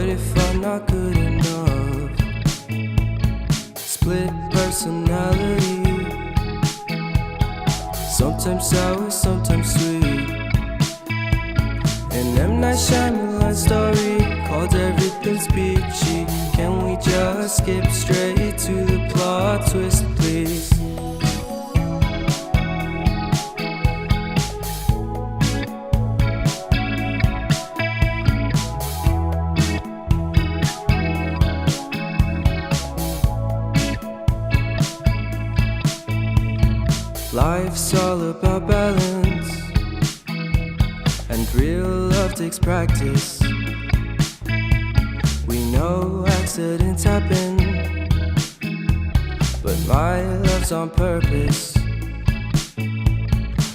if I'm not good enough? Split personality, sometimes sour, sometimes sweet. An M. Night Shyamalan story called Everything's Peachy. Can we just skip straight to the plot twist, please? Life's all about balance, and real love takes practice. We know accidents happen, but my love's on purpose.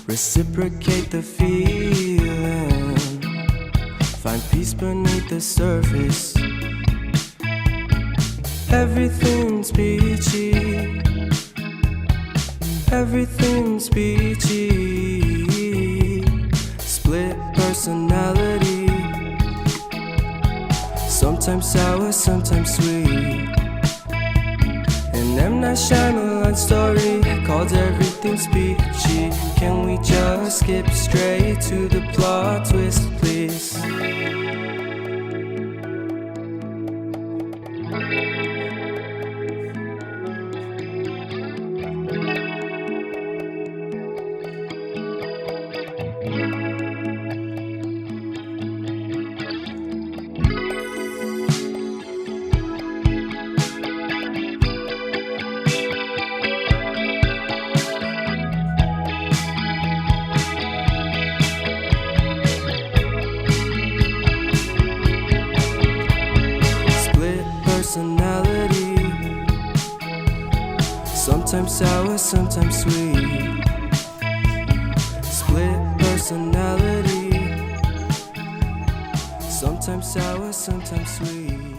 Reciprocate the feeling, find peace beneath the surface. Everything's peachy, everything's peachy. Split personality, sometimes sour, sometimes sweet. An M. Night Shyamalan story called Everything's Peachy. Can we just skip straight to the plot twist, please? Personality, sometimes sour, sometimes sweet. Split personality, sometimes sour, sometimes sweet.